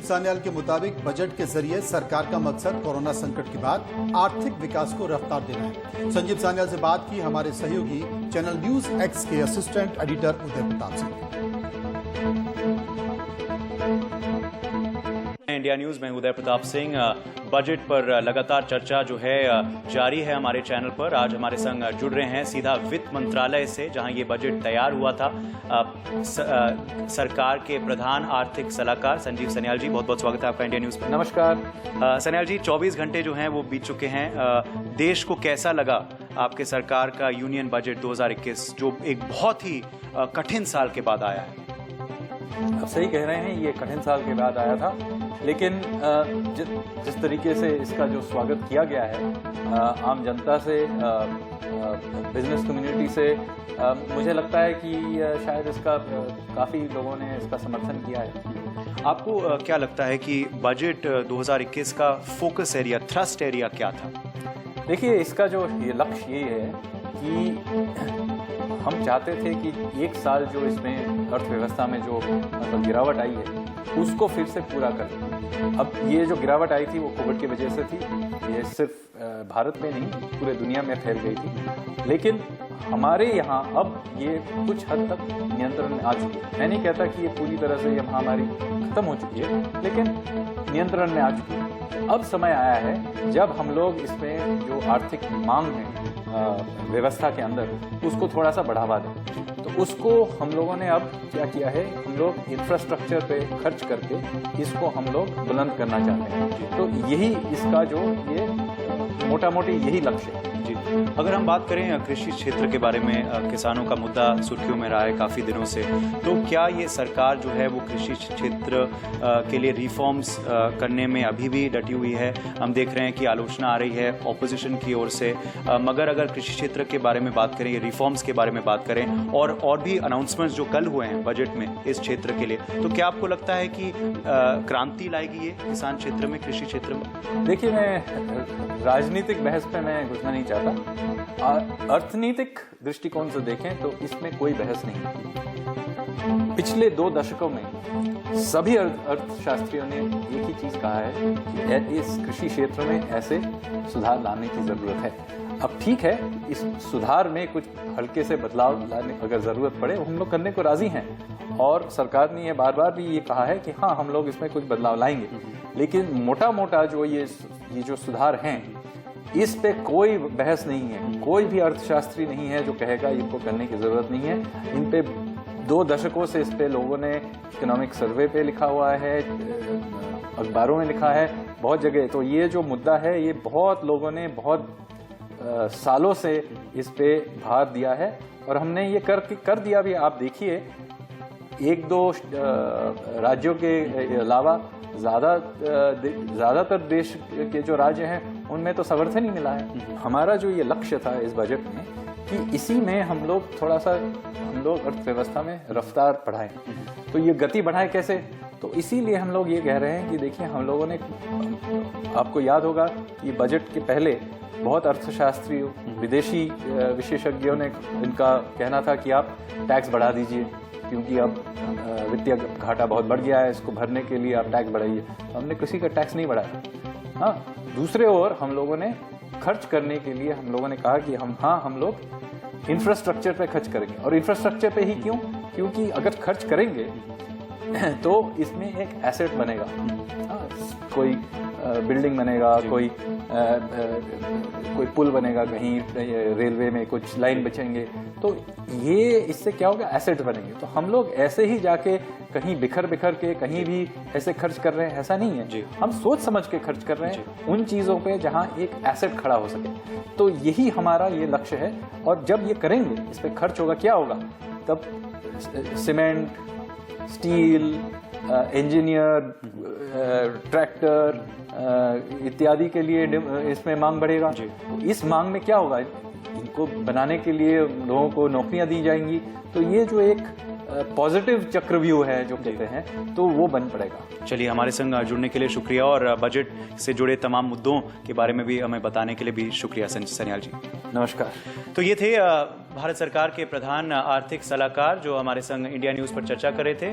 सान्याल के मुताबिक बजट के जरिए सरकार का मकसद कोरोना संकट के बाद आर्थिक विकास को रफ्तार देना है। संजीव सान्याल से बात की हमारे सहयोगी चैनल न्यूज एक्स के assistant editor Uday Pratap Singh. India news में उदय प्रताप सिंह। बजट पर लगातार चर्चा जो है जारी है हमारे चैनल पर। आज हमारे संग जुड़ रहे हैं सीधा वित्त मंत्रालय से, जहां ये बजट तैयार हुआ था। सरकार के प्रधान आर्थिक सलाहकार संजीव सान्याल जी, बहुत बहुत स्वागत है आपका इंडिया न्यूज पर। नमस्कार। सान्याल जी, 24 घंटे जो हैं वो बीत चुके हैं। देश को कैसा लगा आपके सरकार का यूनियन बजट 2021, जो एक बहुत ही कठिन साल के बाद आया है? आप सही कह रहे हैं, ये कठिन साल के बाद आया था, लेकिन जिस तरीके से इसका जो स्वागत किया गया है आम जनता से, बिजनेस कम्युनिटी से, मुझे लगता है कि शायद इसका काफ़ी लोगों ने इसका समर्थन किया है। आपको क्या लगता है कि बजट 2021 का फोकस एरिया, थ्रस्ट एरिया क्या था? देखिए, इसका जो ये लक्ष्य ये है कि हम चाहते थे कि एक साल जो इसमें अर्थव्यवस्था में जो मतलब गिरावट आई है उसको फिर से पूरा करें। अब ये जो गिरावट आई थी वो कोविड की वजह से थी। ये सिर्फ भारत में नहीं, पूरे दुनिया में फैल गई थी, लेकिन हमारे यहाँ अब ये कुछ हद तक नियंत्रण में आ चुकी है। मैं नहीं कहता कि ये पूरी तरह से ये महामारी खत्म हो चुकी है, लेकिन नियंत्रण में आ चुकी है। अब समय आया है जब हम लोग इसमें जो आर्थिक मांग है व्यवस्था के अंदर, उसको थोड़ा सा बढ़ावा दें। तो उसको हम लोगों ने अब क्या किया है, हम लोग इंफ्रास्ट्रक्चर पे खर्च करके इसको हम लोग बुलंद करना चाहते हैं। तो यही इसका जो ये मोटा मोटी यही लक्ष्य है। जी, अगर हम बात करें कृषि क्षेत्र के बारे में, किसानों का मुद्दा सुर्खियों में रहा है काफ़ी दिनों से, तो क्या ये सरकार जो है वो कृषि क्षेत्र के लिए रिफॉर्म्स करने में अभी भी डटी हुई है? हम देख रहे हैं कि आलोचना आ रही है ऑपोजिशन की ओर से, मगर अगर कृषि क्षेत्र के बारे में बात करें, रिफॉर्म्स के बारे में बात करें और भी अनाउंसमेंट्स जो कल हुए हैं बजट में इस क्षेत्र के लिए, तो क्या आपको लगता है कि क्रांति लाएगी ये किसान क्षेत्र में, कृषि क्षेत्र में? देखिए, मैं राजनीतिक बहस पे मैं घुसना नहीं चाहता। अर्थनीतिक दृष्टिकोण से देखें तो इसमें कोई बहस नहीं। पिछले 2 दशकों में सभी अर्थशास्त्रियों ने एक ही चीज कहा है कि इस कृषि क्षेत्र में ऐसे सुधार लाने की जरूरत है। अब ठीक है, इस सुधार में कुछ हल्के से बदलाव लाने अगर जरूरत पड़े, हम लोग करने को राजी हैं, और सरकार ने ये बार बार भी ये कहा है कि हाँ, हम लोग इसमें कुछ बदलाव लाएंगे। लेकिन मोटा मोटा जो ये जो सुधार हैं, इस पे कोई बहस नहीं है। कोई भी अर्थशास्त्री नहीं है जो कहेगा इनको करने की जरूरत नहीं है। इन पे 2 दशकों से इस पे लोगों ने इकोनॉमिक सर्वे पे लिखा हुआ है, अखबारों में लिखा है, बहुत जगह। तो ये जो मुद्दा है, ये बहुत लोगों ने बहुत सालों से इस पे भार दिया है, और हमने ये कर दिया भी। आप देखिए, 1-2 राज्यों के अलावा ज़्यादातर देश के जो राज्य हैं उनमें तो समर्थन ही मिला है। हमारा जो ये लक्ष्य था इस बजट में कि इसी में हम लोग थोड़ा सा अर्थव्यवस्था में रफ्तार बढ़ाएं। तो ये गति बढ़ाएं कैसे? तो इसीलिए हम लोग ये कह रहे हैं कि देखिए, हम लोगों ने, आपको याद होगा कि बजट के पहले बहुत अर्थशास्त्री, विदेशी विशेषज्ञों ने इनका कहना था कि आप टैक्स बढ़ा दीजिए, क्योंकि अब वित्तीय घाटा बहुत बढ़ गया है, इसको भरने के लिए आप टैक्स बढ़ाइए। हमने किसी का टैक्स नहीं बढ़ाया। हाँ, दूसरे ओर हम लोगों ने खर्च करने के लिए हम लोगों ने कहा कि हम लोग इंफ्रास्ट्रक्चर पे खर्च करेंगे। और इंफ्रास्ट्रक्चर पे ही क्यों? क्योंकि अगर खर्च करेंगे तो इसमें एक एसेट बनेगा। कोई बिल्डिंग बनेगा, कोई पुल बनेगा, कहीं रेलवे में कुछ लाइन बचेंगे, तो ये इससे क्या होगा, एसेट बनेंगे। तो हम लोग ऐसे ही जाके कहीं बिखर के कहीं भी ऐसे खर्च कर रहे हैं, ऐसा नहीं है। हम सोच समझ के खर्च कर रहे हैं उन चीजों पे जहां एक एसेट खड़ा हो सके। तो यही हमारा ये लक्ष्य है। और जब ये करेंगे, इस पे खर्च होगा, क्या होगा, तब सीमेंट, स्टील, इंजीनियर, ट्रैक्टर इत्यादि के लिए इसमें मांग बढ़ेगा। इस मांग में क्या होगा, इनको बनाने के लिए लोगों को नौकरियां दी जाएंगी। तो ये जो एक पॉजिटिव चक्रव्यूह है जो कहते हैं, तो वो बन पड़ेगा। चलिए, हमारे संग जुड़ने के लिए शुक्रिया, और बजट से जुड़े तमाम मुद्दों के बारे में भी हमें बताने के लिए भी शुक्रिया सान्याल जी। नमस्कार। तो ये थे भारत सरकार के प्रधान आर्थिक सलाहकार जो हमारे संग इंडिया न्यूज पर चर्चा कर रहे थे।